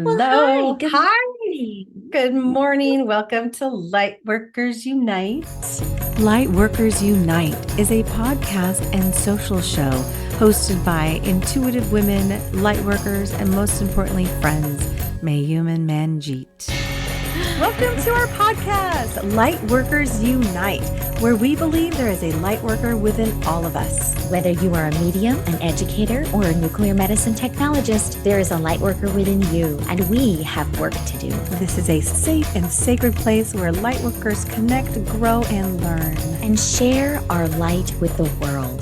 Well, hi, Hello. good Hi. morning. Good morning. Welcome to Lightworkers Unite. Lightworkers Unite is a podcast and social show hosted by intuitive women, lightworkers, and most importantly, friends, Mayume and Manjeet. Welcome to our podcast, Lightworkers Unite, where we believe there is a lightworker within all of us. Whether you are a medium, an educator, or a nuclear medicine technologist, there is a light worker within you, and we have work to do. This is a safe and sacred place where lightworkers connect, grow, and learn. And share our light with the world.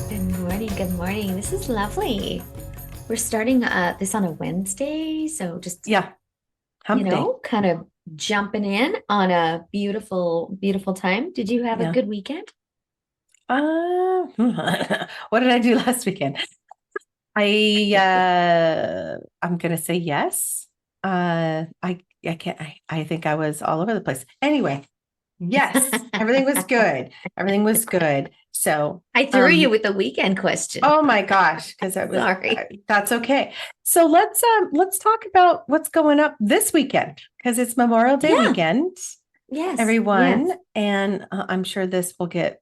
Good morning. Good morning. This is lovely. We're starting this on a Wednesday, so just, Hump day. kind of jumping in on a beautiful, beautiful time. Did you have a good weekend? What did I do last weekend? I'm gonna say yes. I can't. I think I was all over the place. Anyway, yes, everything was good. Everything was good. So I threw you with the weekend question. Oh my gosh, because I was Sorry. that's okay. So let's talk about what's going up this weekend because it's Memorial Day weekend. Yes, everyone, yes. and I'm sure this will get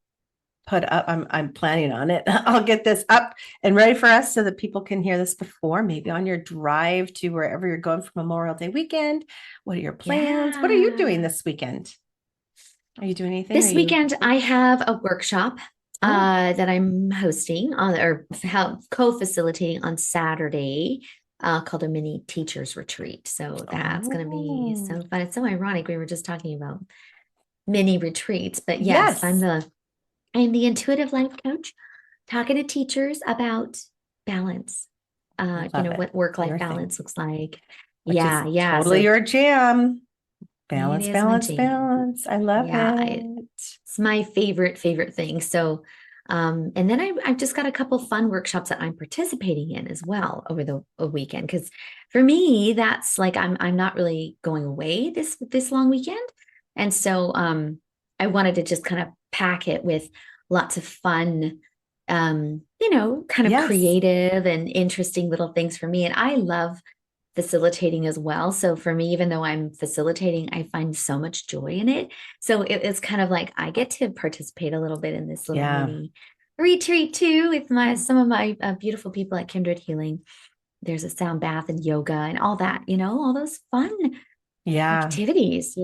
put up. I'm planning on it. I'll get this up and ready for us so that people can hear this before, maybe on your drive to wherever you're going for Memorial Day weekend. What are your plans? What are you doing this weekend? Are you doing anything? This weekend, I have a workshop that I'm hosting on or co-facilitating on Saturday called a mini teachers retreat. So that's going to be so fun. It's so ironic. We were just talking about mini retreats, but yes, I'm the intuitive life coach talking to teachers about balance. What work-life balance looks like. Totally your jam. Balance, balance, jam. balance. I love it. It's my favorite thing. So, and then I've just got a couple fun workshops that I'm participating in as well over the weekend. Because for me, that's like I'm not really going away this long weekend, and so I wanted to just kind of pack it with lots of fun, kind of creative and interesting little things for me. And I love facilitating as well. So for me, even though I'm facilitating, I find so much joy in it. So it's kind of like I get to participate a little bit in this little mini retreat too with some of my beautiful people at Kindred Healing. There's a sound bath and yoga and all that, all those fun activities,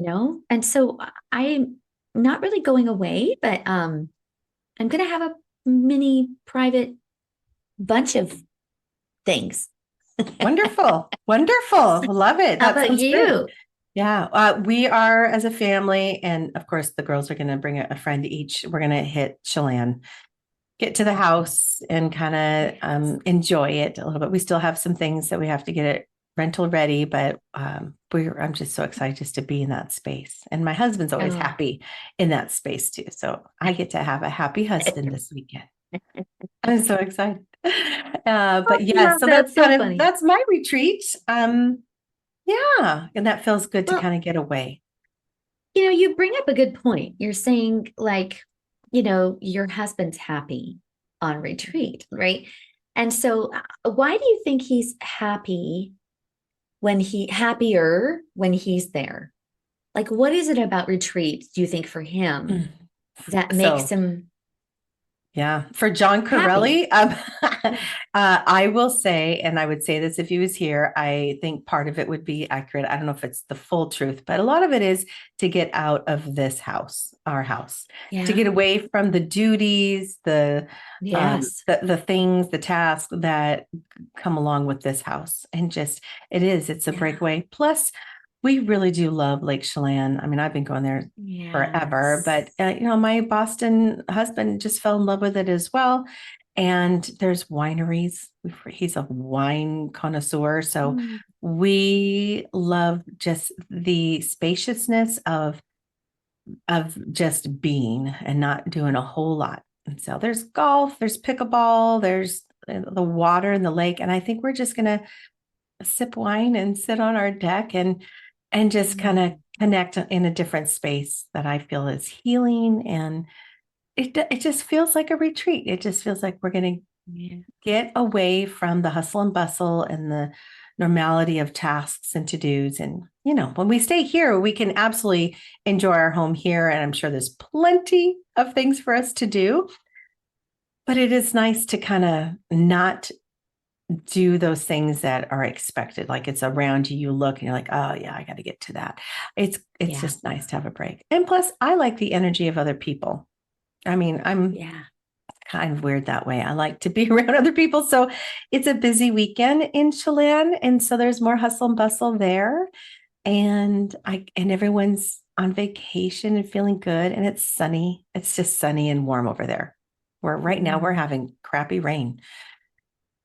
And so I'm not really going away, but I'm going to have a mini private bunch of things. Wonderful. Love it. How about you? Good. Yeah, we are as a family, and of course the girls are going to bring a friend each. We're going to hit Chelan, get to the house and kind of enjoy it a little bit. We still have some things that we have to get it rental ready, but I'm just so excited just to be in that space. And my husband's always happy in that space too. So I get to have a happy husband this weekend. I'm so excited. But yeah, so that's funny. That's my retreat. And that feels good to kind of get away. You bring up a good point. You're saying like, your husband's happy on retreat, right? And so why do you think he's happier when he's there? Like, what is it about retreat, do you think, for him that makes him for John Corelli, I will say, and I would say this if he was here, I think part of it would be accurate. I don't know if it's the full truth, but a lot of it is to get out of this house, our house, to get away from the duties, the things, the tasks that come along with this house. And it's a breakaway. Plus, we really do love Lake Chelan. I mean, I've been going there forever, but my Boston husband just fell in love with it as well. And there's wineries. He's a wine connoisseur. So we love just the spaciousness of just being and not doing a whole lot. And so there's golf, there's pickleball, there's the water and the lake. And I think we're just going to sip wine and sit on our deck and just kind of connect in a different space that I feel is healing. And it just feels like a retreat. It just feels like we're going to get away from the hustle and bustle and the normality of tasks and to-dos. And, when we stay here, we can absolutely enjoy our home here. And I'm sure there's plenty of things for us to do. But it is nice to kind of not do those things that are expected. Like it's around you, you look and you're like, oh yeah, I got to get to that. It's Yeah. just nice to have a break. And plus I like the energy of other people. I mean, I'm kind of weird that way. I like to be around other people. So it's a busy weekend in Chelan. And so there's more hustle and bustle there. And everyone's on vacation and feeling good. And it's sunny. It's just sunny and warm over there. Where right now we're having crappy rain.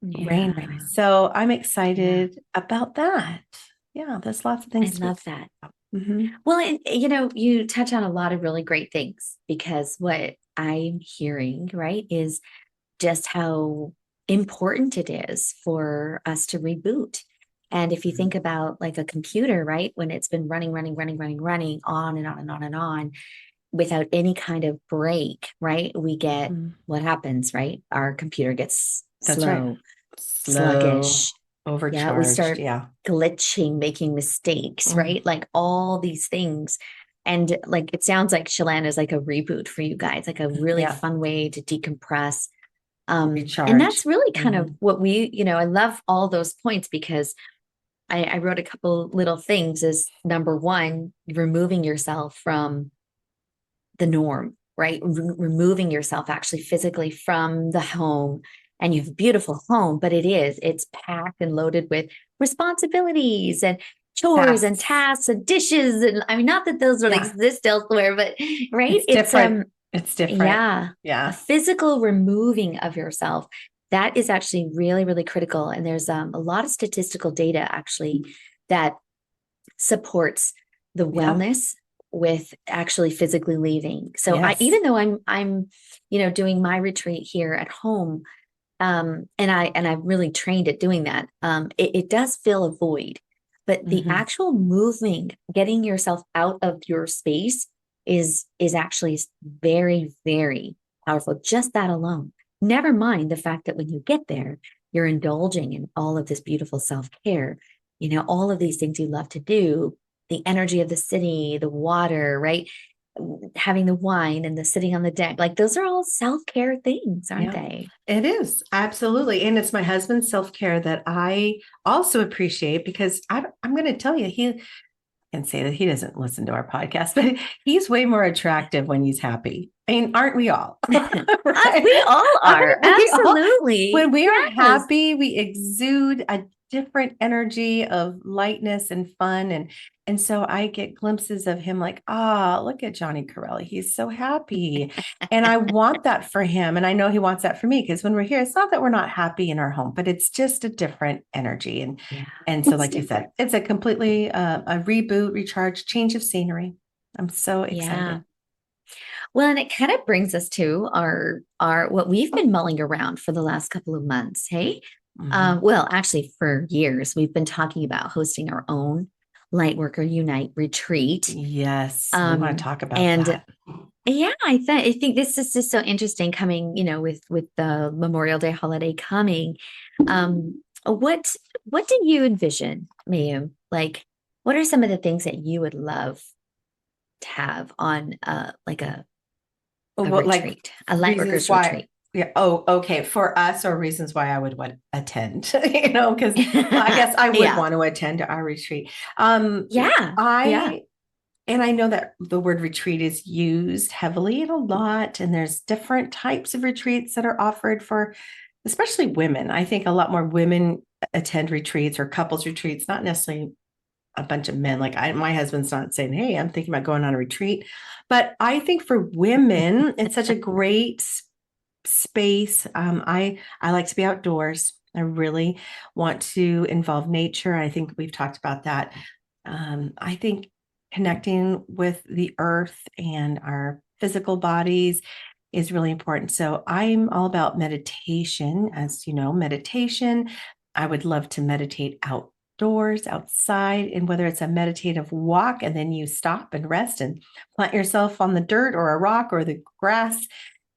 Rain. So I'm excited about that. Yeah, there's lots of things. I love that. Well, and, you touch on a lot of really great things, because what I'm hearing, right, is just how important it is for us to reboot. And if you think about like a computer, right, when it's been running on and on and on and on without any kind of break, right, we get what happens, right? Our computer gets slow, sluggish, overcharged. Yeah, we start glitching, making mistakes, right? Like all these things. And like, it sounds like Chelan is like a reboot for you guys, like a really fun way to decompress. Recharge. And that's really kind of what I love all those points, because I wrote a couple little things. Is number one, removing yourself from the norm, right? Removing yourself actually physically from the home. And you have a beautiful home, but it's packed and loaded with responsibilities and chores and tasks and dishes. And I mean, not that those don't exist elsewhere, but right. It's different. It's different. Yeah. Yeah. A physical removing of yourself. That is actually really, really critical. And there's a lot of statistical data actually that supports the wellness with actually physically leaving. So even though I'm doing my retreat here at home, and I've really trained at doing that. It does fill a void, but the actual moving, getting yourself out of your space is actually very, very powerful. Just that alone. Never mind the fact that when you get there, you're indulging in all of this beautiful self-care, all of these things you love to do, the energy of the city, the water, right? Having the wine and the sitting on the deck, like those are all self-care things, aren't they? It is, absolutely. And it's my husband's self-care that I also appreciate, because I'm going to tell you, he can say that he doesn't listen to our podcast, but he's way more attractive when he's happy. I mean, aren't we all? Right? We all are. Absolutely. When we are happy, we exude a different energy of lightness and fun. And so I get glimpses of him like, look at Johnny Corelli. He's so happy. And I want that for him. And I know he wants that for me, because when we're here, it's not that we're not happy in our home, but it's just a different energy. And so, like you said, it's a completely a reboot, recharge, change of scenery. I'm so excited. Well, and it kind of brings us to our what we've been mulling around for the last couple of months. Hey, well, actually, for years, we've been talking about hosting our own Lightworker Unite Retreat. Yes, we want to talk about that. Yeah, I think this is just so interesting coming, with the Memorial Day holiday coming. What do you envision, Mayume? Like, what are some of the things that you would love to have on like a retreat, a Lightworkers retreat? Yeah. Oh, okay. For us, or reasons why I would attend, because I guess I would want to attend our retreat. And I know that the word retreat is used heavily and a lot, and there's different types of retreats that are offered for, especially women. I think a lot more women attend retreats or couples retreats, not necessarily a bunch of men. Like my husband's not saying, hey, I'm thinking about going on a retreat. But I think for women, it's such a great space. I like to be outdoors. I really want to involve nature. I think we've talked about that. I think connecting with the earth and our physical bodies is really important. So I'm all about meditation. As you know, meditation, I would love to meditate outdoors, outside, and whether it's a meditative walk and then you stop and rest and plant yourself on the dirt or a rock or the grass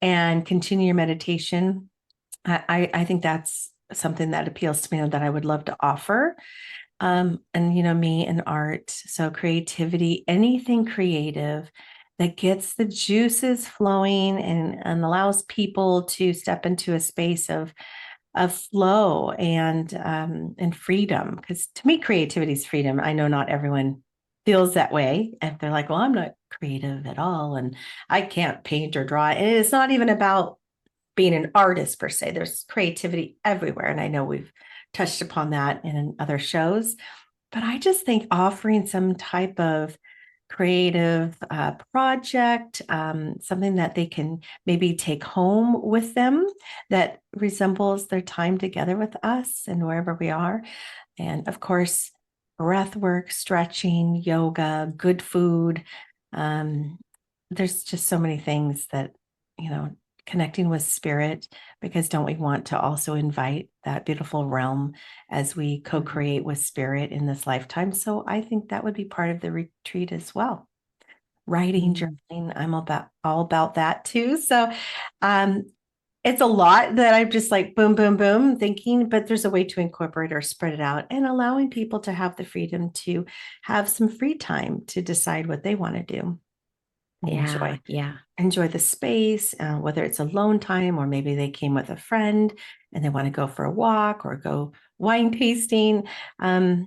and continue your meditation. I think that's something that appeals to me and that I would love to offer. And me and art. So creativity, anything creative that gets the juices flowing and allows people to step into a space of flow and freedom. Because to me, creativity is freedom. I know not everyone feels that way. And they're like, well, I'm not creative at all. And I can't paint or draw. And it's not even about being an artist per se. There's creativity everywhere. And I know we've touched upon that in other shows. But I just think offering some type of creative project, something that they can maybe take home with them that resembles their time together with us and wherever we are. And of course, breath work, stretching, yoga, good food. There's just so many things that, connecting with spirit, because don't we want to also invite that beautiful realm as we co-create with spirit in this lifetime? So I think that would be part of the retreat as well. Writing, journaling, I'm all about that too. So it's a lot that I'm just like boom, boom, boom thinking, but there's a way to incorporate or spread it out and allowing people to have the freedom to have some free time to decide what they want to do and enjoy the space, whether it's alone time or maybe they came with a friend and they want to go for a walk or go wine tasting. I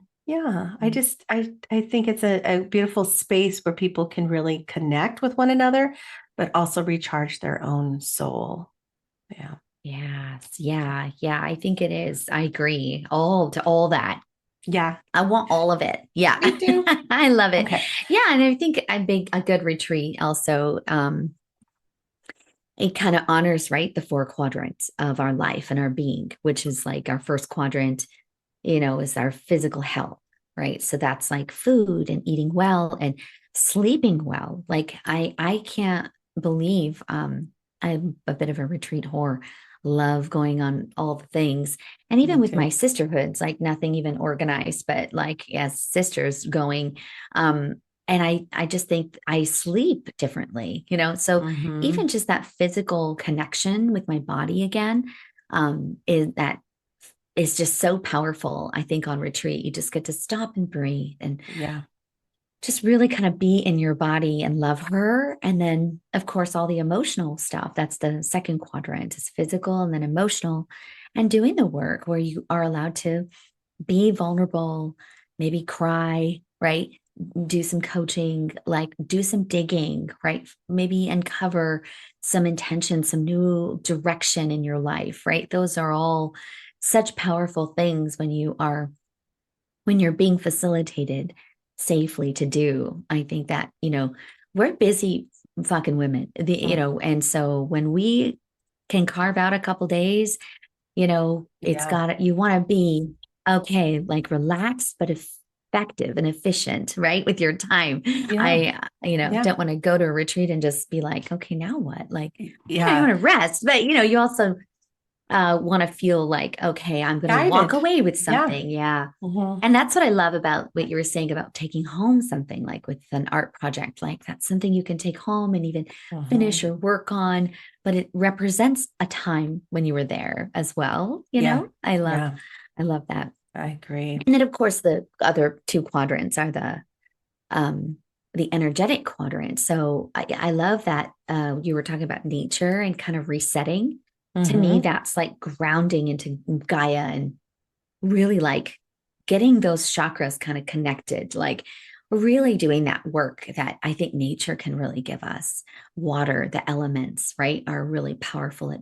think it's a beautiful space where people can really connect with one another, but also recharge their own soul. Yeah. Yes. Yeah. I think it is. I agree. All that. Yeah. I want all of it. Yeah. Me too. I love it. Okay. Yeah. And I think a good retreat also, it kind of honors, right, the four quadrants of our life and our being, which is like our first quadrant, is our physical health, right? So that's like food and eating well and sleeping well. Like I can't believe I'm a bit of a retreat whore, love going on all the things. And even Me with too. my sisterhoods, like nothing even organized, but like as sisters going. And I just think I sleep differently, so even just that physical connection with my body again, is just so powerful. I think on retreat, you just get to stop and breathe and Yeah. just really kind of be in your body and love her. And then, of course, all the emotional stuff. That's the second quadrant is physical and then emotional, and doing the work where you are allowed to be vulnerable, maybe cry, right? Do some coaching, like do some digging, right? Maybe uncover some intention, some new direction in your life, right? Those are all such powerful things when you're being facilitated safely to do. I think that, we're busy fucking women, and so when we can carve out a couple days, it's Yeah. you want to be okay, like relaxed, but effective and efficient, right? With your time. Yeah. I don't want to go to a retreat and just be like, okay, now what? Like, I Yeah. want to rest, but you also want to feel like, okay, I'm going to walk Guided. away with Yeah. something. Yeah. Mm-hmm. And that's what I love about what you were saying about taking home something like with an art project. Like that's something you can take home and even finish or work on, but it represents a time when you were there as well. Yeah. I love that. I agree. And then of course the other two quadrants are the energetic quadrant. So I love that you were talking about nature and kind of resetting. To me, that's like grounding into Gaia and really like getting those chakras kind of connected, like really doing that work that I think nature can really give us. Water, the elements, right, are really powerful at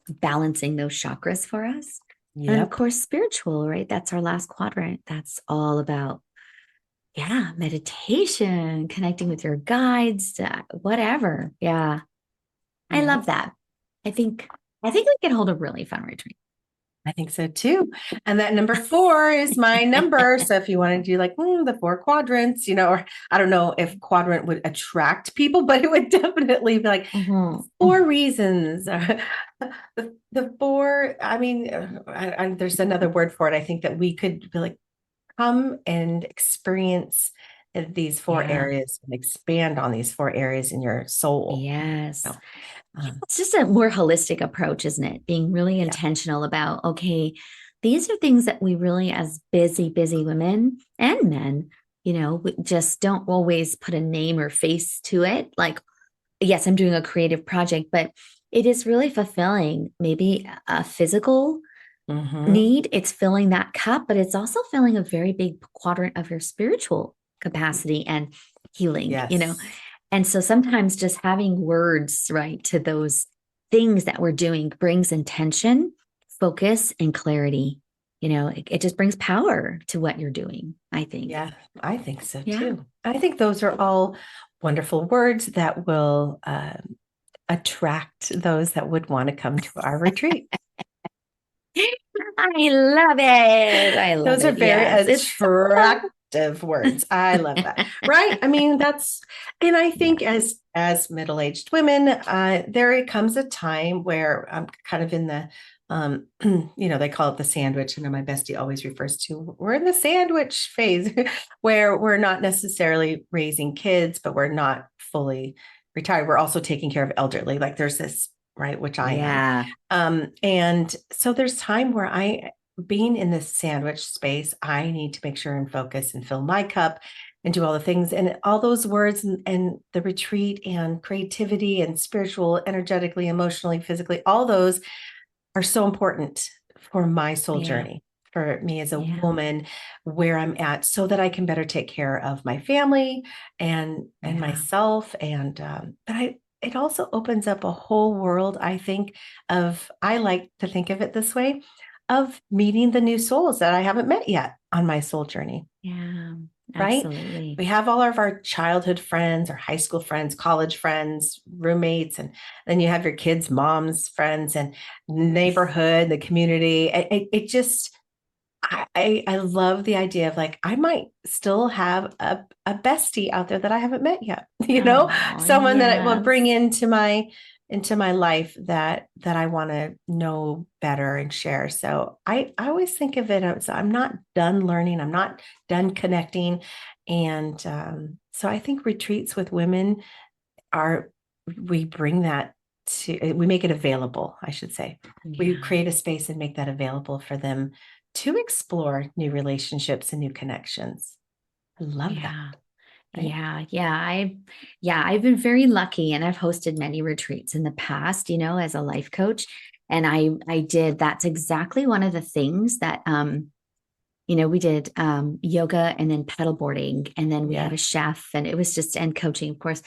balancing those chakras for us. And of Yep. course, spiritual, right? That's our last quadrant. That's all about, yeah, meditation, connecting with your guides, whatever. Yeah. I Yep. love that. I think we can hold a really fun retreat. I think so too. And that number 4 is my number. So if you want to do like the 4 quadrants, or I don't know if quadrant would attract people, but it would definitely be like 4 reasons. The 4, I mean, there's another word for it. I think that we could be like, come and experience these four Yeah. areas and expand on these four areas in your soul. Yes. So, Yeah, um, it's just a more holistic approach, isn't it? Being really yeah. intentional about, okay, these are things that we really, as busy women and men, we just don't always put a name or face to it. Like, yes, I'm doing a creative project, but it is really fulfilling maybe a physical Mm-hmm. need. It's filling that cup, but it's also filling a very big quadrant of your spiritual capacity and healing. Yes. And so sometimes just having words, right, to those things that we're doing brings intention, focus, and clarity. It just brings power to what you're doing, I think. Yeah, I think so Yeah. too. I think those are all wonderful words that will attract those that would want to come to our retreat. I love it. I love Those are it. very Yes. It's so fun. attractive words. I love that. Right? I mean, and I Yeah. think as middle-aged women, there comes a time where I'm kind of in the they call it the sandwich. And my bestie always refers to we're in the sandwich phase where we're not necessarily raising kids, but we're not fully retired. We're also taking care of elderly. Like there's this, right, which I am. Yeah. And so there's time where being in this sandwich space, I need to make sure and focus and fill my cup and do all the things and all those words and the retreat and creativity and spiritual, energetically, emotionally, physically, all those are so important for my soul Yeah. journey, for me as a Yeah. woman, where I'm at, so that I can better take care of my family and Yeah. myself. And it also opens up a whole world, I think, I like to think of it this way, of meeting the new souls that I haven't met yet on my soul journey. Yeah. Right? Absolutely. We have all of our childhood friends, our high school friends, college friends, roommates, and then you have your kids' moms, friends, and neighborhood, the community. It just, I love the idea of like, I might still have a bestie out there that I haven't met yet, Oh, someone that I will bring yes. into my life that I want to know better and share. So I always think of it as I'm not done learning, I'm not done connecting. And so I think retreats with women are, we bring that we make it available, I should say. We Yeah. create a space and make that available for them to explore new relationships and new connections. I love that. Yeah. Right. I've been very lucky and I've hosted many retreats in the past, as a life coach. And I did, that's exactly one of the things that we did yoga and then paddleboarding, and then we had Yeah. a chef, and it was just, and coaching, of course.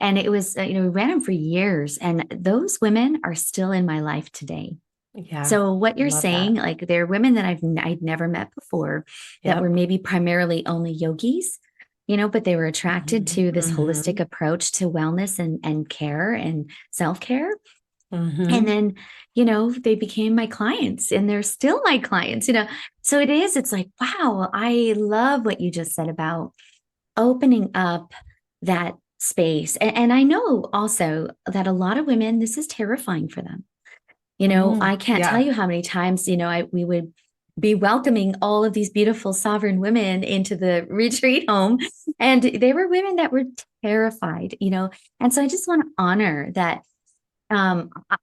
And it was, we ran them for years, and those women are still in my life today. Yeah. So what you're Love saying, that. like they're women that I'd never met before, that were Yep. maybe primarily only yogis, but they were attracted Mm-hmm. to this holistic Mm-hmm. approach to wellness and care and self-care. And Mm-hmm. then, they became my clients, and they're still my clients. So it's like, wow, I love what you just said about opening up that space. And I know also that a lot of women, this is terrifying for them. Mm-hmm. I can't tell Yeah. you how many times, we would be welcoming all of these beautiful sovereign women into the retreat home. And they were women that were terrified. And so I just want to honor that.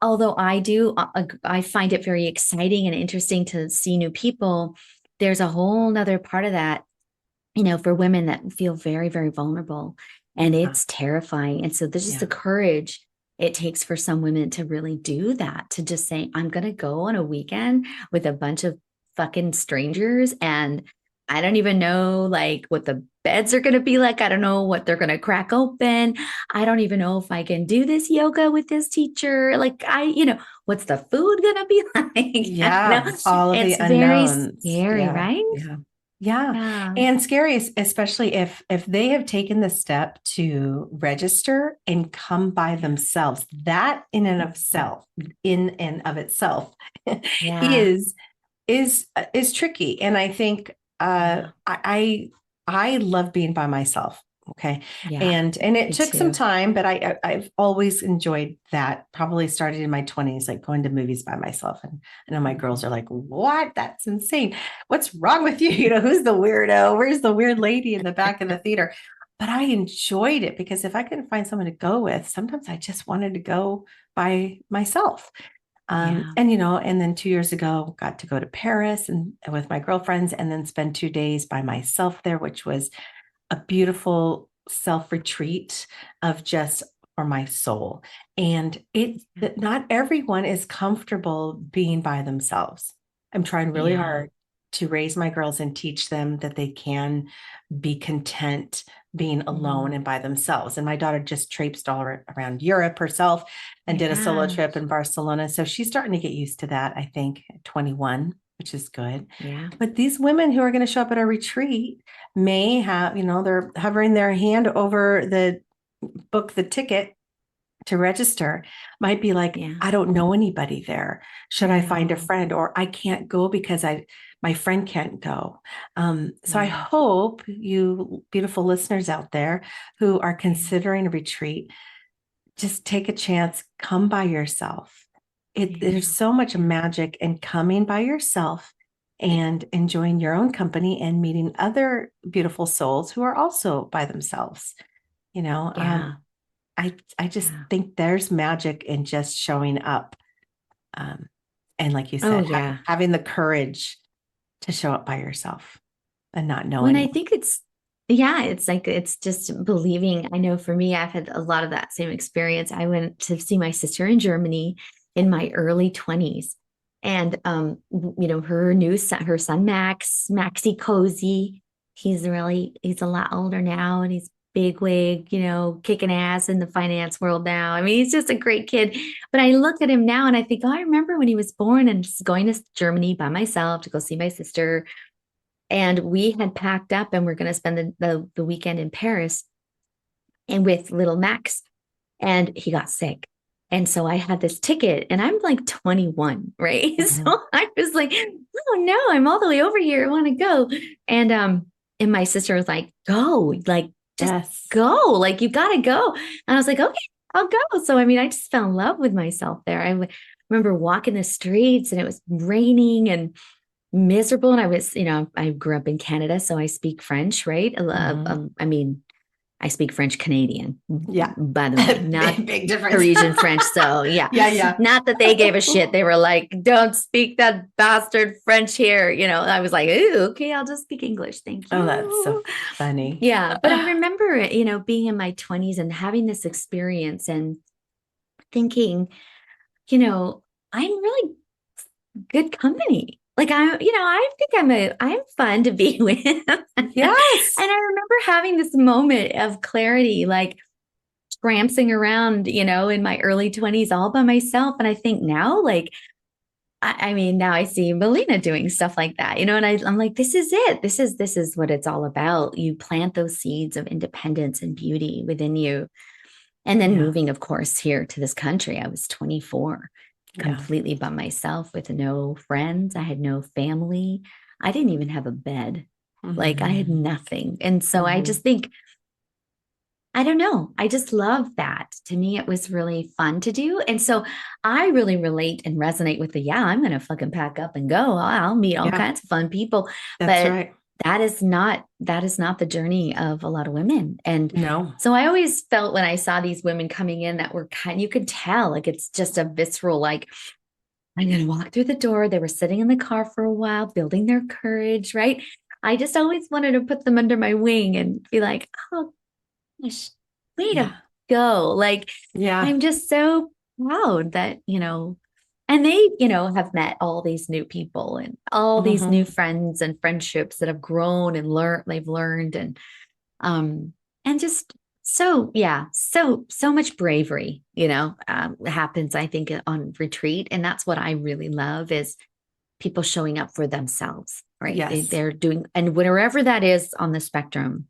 Although I find it very exciting and interesting to see new people. There's a whole nother part of that, for women that feel very, very vulnerable, and Yeah. it's terrifying. And so there's just the Yeah. courage it takes for some women to really do that, to just say, I'm going to go on a weekend with a bunch of fucking strangers, and I don't even know like what the beds are going to be like. I don't know what they're going to crack open. I don't even know if I can do this yoga with this teacher. Like what's the food going to be like? Yeah. All of the It's very unknowns. scary, Yeah. right? Yeah. Yeah. Yeah. And scary, especially if they have taken the step to register and come by themselves. That in and of itself Yeah. is is tricky. And I think Yeah. I love being by myself. Okay. Yeah. And it Me took some too. time, but I've always enjoyed that. Probably started in my 20s, like going to movies by myself. And I know my girls are like, what? That's insane. What's wrong with you? Who's the weirdo? Where's the weird lady in the back of the theater? but I enjoyed it because if I couldn't find someone to go with, sometimes I just wanted to go by myself. Yeah. And, and then 2 years ago, got to go to Paris and with my girlfriends and then spend 2 days by myself there, which was a beautiful self retreat of just for my soul. And that not everyone is comfortable being by themselves. I'm trying really Yeah. hard to raise my girls and teach them that they can be content being alone and by themselves. And my daughter just traipsed all around Europe herself and did a solo Yeah. trip in Barcelona. So she's starting to get used to that, I think, at 21, which is good. Yeah. But these women who are going to show up at our retreat may have, they're hovering their hand over the book, the ticket to register, might be like, Yeah. I don't know anybody there. Should I find a No. friend? Or I can't go because my friend can't go. So I Yeah. hope you beautiful listeners out there who are considering a retreat, just take a chance, come by yourself. There's so much Yeah. magic in coming by yourself and enjoying your own company and meeting other beautiful souls who are also by themselves. You know, Yeah. I just Yeah. think there's magic in just showing up. And like you Oh, said, yeah. having the courage to show up by yourself and not know When I anyone. think yeah, it's like, it's just believing. I know for me, I've had a lot of that same experience. I went to see my sister in Germany in my early 20s. And, her son, Maxie Cozy, he's a lot older now and he's big wig, kicking ass in the finance world now. I mean, he's just a great kid. But I look at him now and I think, oh, I remember when he was born and just going to Germany by myself to go see my sister, and we had packed up and we're going to spend the weekend in Paris and with little Max. And he got sick. And so I had this ticket and I'm like 21, right? Mhm. So I was like, oh no, I'm all the way over here. I want to go. And my sister was like, go, like, just Yes. go. Like, you gotta go. And I was like, okay, I'll go. So I mean, I just fell in love with myself there. Remember walking the streets and it was raining and miserable. And I was, I grew up in Canada, so I speak French, right? I mean, I speak French Canadian, Yeah. by the way, not Big difference. Parisian French. So yeah. Yeah. Not that they gave a shit. They were like, don't speak that bastard French here. I was like, ooh, okay, I'll just speak English. Thank you. Oh, that's so funny. Yeah. But I remember, being in my 20s and having this experience and thinking, I'm really good company. Like I think I'm fun to be with. Yes. And I remember having this moment of clarity, like tramping around, in my early 20s all by myself. And I think now, like, I mean, now I see Melina doing stuff like that, and I'm like, this is it. This is what it's all about. You plant those seeds of independence and beauty within you. And then moving, of course, here to this country, I was 24, completely by myself with no friends. I had no family. I didn't even have a bed. Like I had nothing. And so I just think, I don't know. I just love that. To me, it was really fun to do. And so I really relate and resonate with I'm going to fucking pack up and go. I'll meet all kinds of fun people. That's but right. that is not the journey of a lot of women. And No. so I always felt when I saw these women coming in that were you could tell, like, it's just a visceral, like, I'm going to walk through the door. They were sitting in the car for a while, building their courage, right? I just always wanted to put them under my wing and be like, oh, gosh, way to go. Like, I'm just so proud that, and they, have met all these new people and all these new friends and friendships that have grown and they've learned and just so much bravery, happens, I think, on retreat. And that's what I really love is people showing up for themselves, right? Yes. They're doing, and wherever that is on the spectrum,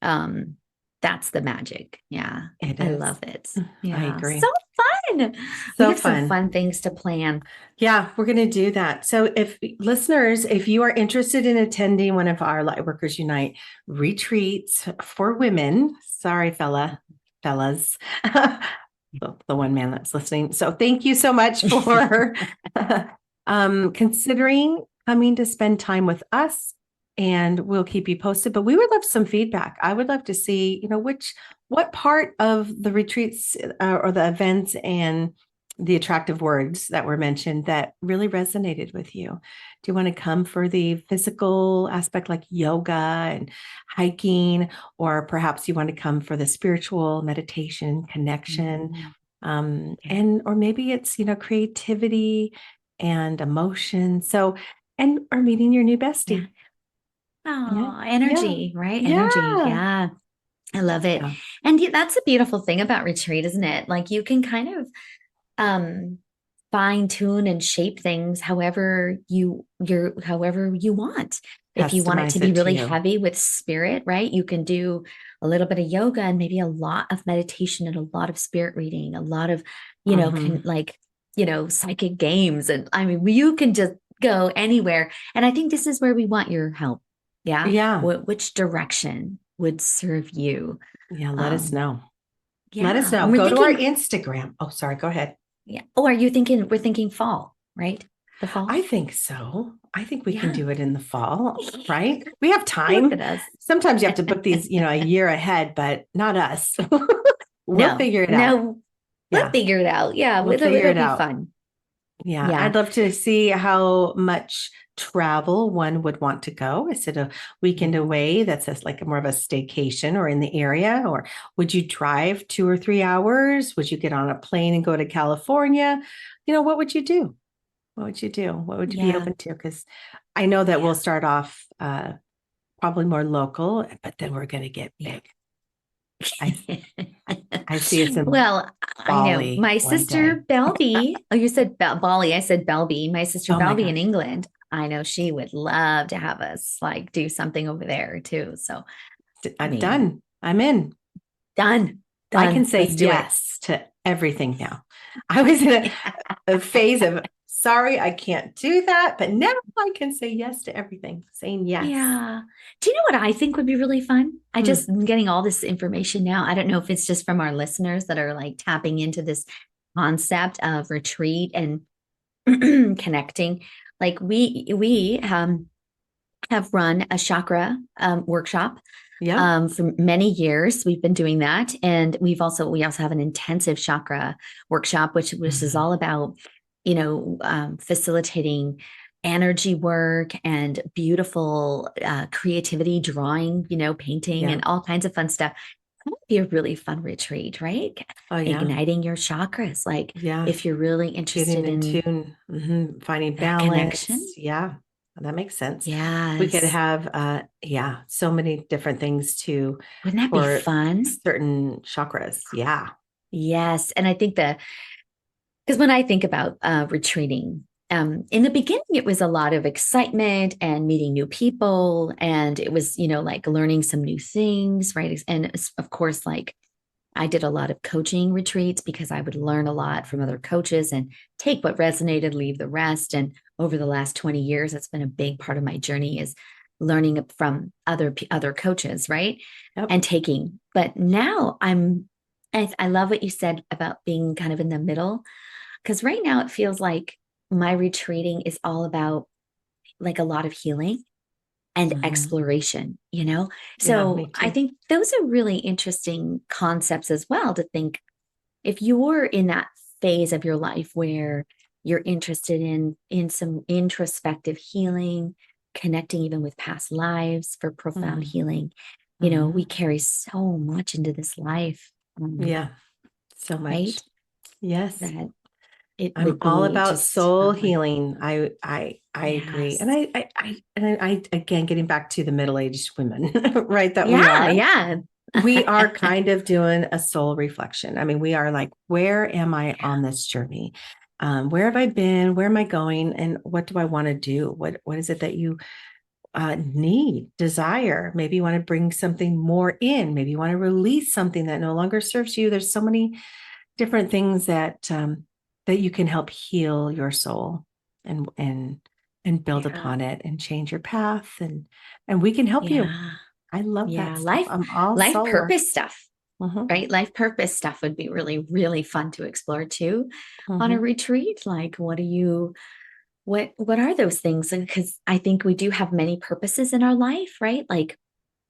that's the magic. Yeah. I love it. Yeah. I agree. So fun. We have some fun things to plan. Yeah, we're going to do that. So if listeners, if you are interested in attending one of our Lightworkers Unite retreats for women, sorry, fellas, the one man that's listening. So thank you so much for considering coming to spend time with us and we'll keep you posted. But we would love some feedback. I would love to see, what part of the retreats or the events and the attractive words that were mentioned that really resonated with you. Do you want to come for the physical aspect like yoga and hiking, or perhaps you want to come for the spiritual meditation, connection, or maybe it's, creativity and emotion. So, or meeting your new bestie. Oh, Yeah. energy, right? Energy. Yeah. Yeah. I love it. Yeah. And that's a beautiful thing about retreat, isn't it? Like you can kind of fine tune and shape things however you want. If you want it to Customize be it to really you. heavy with spirit, right? You can do a little bit of yoga and maybe a lot of meditation and a lot of spirit reading, a lot of, psychic games. And I mean, you can just go anywhere. And I think this is where we want your help. Yeah. Yeah. Which direction would serve you? Yeah. Let us know. Yeah. Let us know. And we're Go to our thinking, Instagram. Oh, sorry. Go ahead. yeah. Oh, are you thinking we're thinking fall, right? The fall? I think so. I think we can Yeah. do it in the fall, right? We have Look time. at us. Sometimes you have to book these, a year ahead, but not us. We'll No, figure it out. no, we'll Yeah. figure it out. Yeah, We'll it'll figure it be out. fun. Yeah. Yeah. I'd love to see how much travel one would want to go. Is it a weekend away that's just like more of a staycation or in the area? Or would you drive 2 or 3 hours? Would you get on a plane and go to California? What would you do? What would you do? What would you be Yeah. open to? Because I know that we'll start off probably more local, but then we're going to get big. I see it's in Well, I know Bali my one sister day. Belby. Oh, you said Bali. I said Belby. My sister Oh my Belby in gosh. England. I know she would love to have us like do something over there too. So, I I'm mean, done. I'm in. done. I can Done. say Let's do it. yes to everything now. I was in a phase of, sorry, I can't do that. But now I can say yes to everything, saying yes. Yeah. Do you know what I think would be really fun? I just am getting all this information now. I don't know if it's just from our listeners that are like tapping into this concept of retreat and connecting. Like we have run a chakra workshop for many years. We've been doing that, and we also have an intensive chakra workshop, which is all about facilitating energy work and beautiful creativity, drawing, painting, and all kinds of fun stuff. That would be a really fun retreat, right? Oh, yeah. Igniting your chakras, like if you're really interested getting in in tune, finding balance. connection. Yeah, that makes sense. Yes. We could have so many different things Wouldn't that be fun? Certain chakras. Yeah. Yes. And I think because when I think about retreating, in the beginning, it was a lot of excitement and meeting new people. And it was, like learning some new things, right? And of course, like I did a lot of coaching retreats because I would learn a lot from other coaches and take what resonated, leave the rest. And over the last 20 years, that's been a big part of my journey is learning from other coaches, right? Yep. And taking. But now I love what you said about being kind of in the middle, because right now it feels like my retreating is all about like a lot of healing and exploration, So me too. I think those are really interesting concepts as well to think if you're in that phase of your life where you're interested in some introspective healing, connecting even with past lives for profound healing. We carry so much into this life. So much. Right? Yes. That I'm all about soul healing. I agree. And I again, getting back to the middle-aged women, right? That we are. Yeah. We are kind of doing a soul reflection. I mean, we are like, where am I on this journey? Where have I been? Where am I going? And what do I want to do? What is it that you need, desire? Maybe you want to bring something more in. Maybe you want to release something that no longer serves you. There's so many different things that that you can help heal your soul and build upon it and change your path, and we can help you. I love that stuff. I'm all life solar. purpose stuff, right? Life purpose stuff would be really, really fun to explore too on a retreat. Like, what do you what are those things? Because I think we do have many purposes in our life, right? Like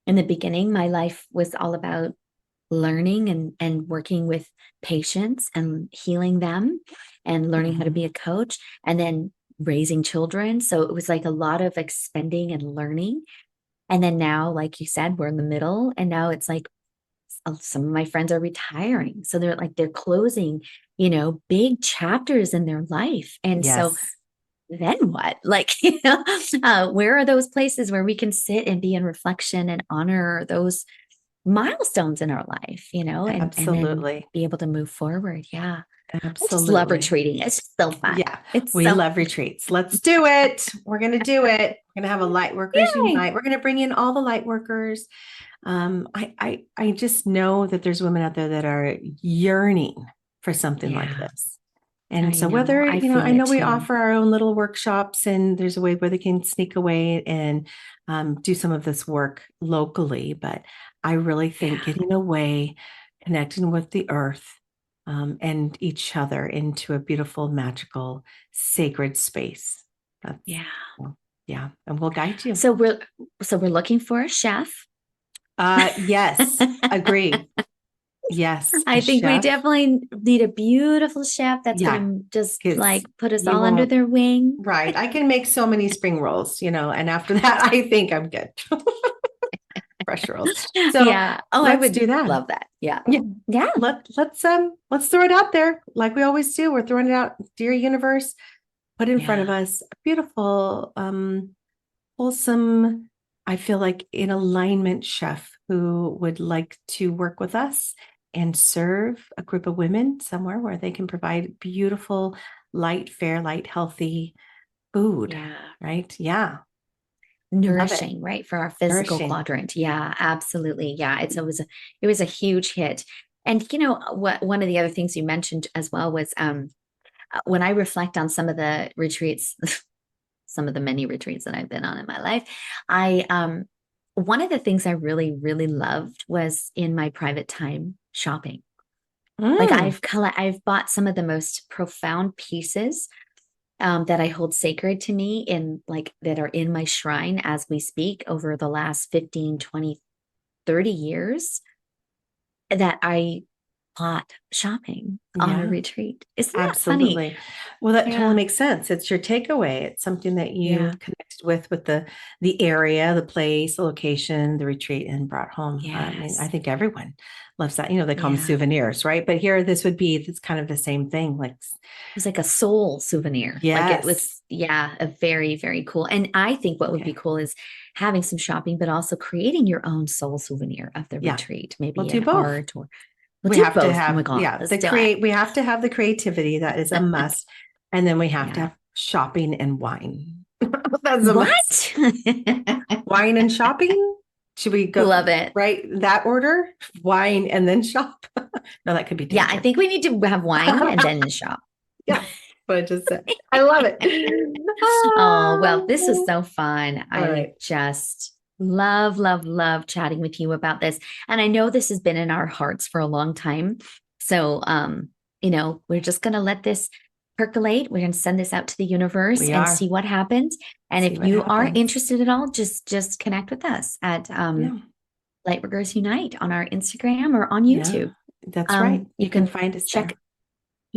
in the beginning, my life was all about learning and working with patients and healing them and learning how to be a coach and then raising children. So it was like a lot of expending and learning. And then now, like you said, we're in the middle, and now it's like some of my friends are retiring. So they're closing, big chapters in their life. And so Yes. then what? Like, where are those places where we can sit and be in reflection and honor those milestones in our life, and then Absolutely. be able to move forward. Yeah. I just love Absolutely. retreating. It's just so fun. Yeah, It's we so love retreats. Let's do it. We're going to do it. We're going to have a Lightworkers Yay. Unite. We're going to bring in all the light workers. I just know that there's women out there that are yearning for something like Yeah. this. And I so know. whether, I I feel know it we too. offer our own little workshops, and there's a way where they can sneak away and do some of this work locally. But I really think getting away, connecting with the earth, and each other into a beautiful, magical, sacred space. Yeah. Yeah. And we'll guide you. So we're looking for a chef. Yes, agree. Yes, I a think we chef. definitely need a beautiful chef that's Yeah, going to just 'cause like put us you all under won't. their wing. Right. I can make so many spring rolls, and after that, I think I'm good. Fresh rolls. So Yeah. Oh, I let's would do that. love that. Yeah. Yeah. Yeah. Let's throw it out there like we always do. We're throwing it out, dear universe, put in front of us a beautiful, wholesome, I feel like in alignment chef who would like to work with us and serve a group of women somewhere where they can provide beautiful, light, fair, light, healthy food. Yeah. Right. Yeah. Nourishing, right? For our physical Nourishing. quadrant. Yeah, absolutely. Yeah. It was a huge hit. And what one of the other things you mentioned as well was when I reflect on some of the retreats, some of the many retreats that I've been on in my life, I one of the things I really, really loved was in my private time shopping. Like I've bought some of the most profound pieces that I hold sacred to me that are in my shrine as we speak over the last 15, 20, 30 years that I bought shopping on a retreat. Isn't that funny? Absolutely. Well, that Yeah. totally makes sense. It's your takeaway. It's something that you've connected with the area, the place, the location, the retreat, and brought home. I mean, I Yes. think everyone loves that. They call them souvenirs, right? But here, it's kind of the same thing. Like It was like a soul souvenir. Like it was, a very, very cool. And I think what would be cool is having some shopping, but also creating your own soul souvenir of the retreat, maybe we'll do in both. art or we have to have, oh my God, we have to have the creativity. That is a must. And then we have to have shopping and wine. That's a must. Wine and shopping. Should we go? Love it. Right. That order, wine and then shop. No, that could be dangerous. Yeah, I think we need to have wine and then shop. Yeah. What I just said. I love it. Oh, well, this was so fun. Right. Just love, love, love chatting with you about this. And I know this has been in our hearts for a long time. So, we're just going to let this percolate. We're going to send this out to the universe and see what happens. And if you are interested at all, just connect with us at Lightworkers Unite on our Instagram or on YouTube. That's right. You can find us check. there.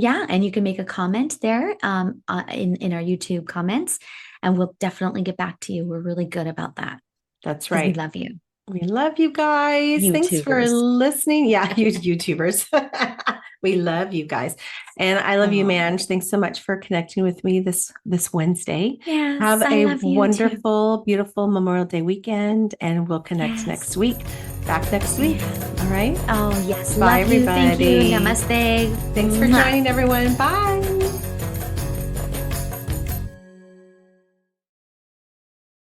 Yeah, and you can make a comment there in our YouTube comments, and we'll definitely get back to you. We're really good about that. That's right. We love you. We love you guys. YouTubers. Thanks for listening. Yeah, you YouTubers. We love you guys. And I love you, Manj. Thanks so much for connecting with me this Wednesday. Yes, have I a love you wonderful, beautiful Memorial Day weekend, and we'll connect next week. Back next week. All right. Oh, yes. Bye, love you. everybody. Thank you. Namaste. Thanks for joining, everyone. Bye.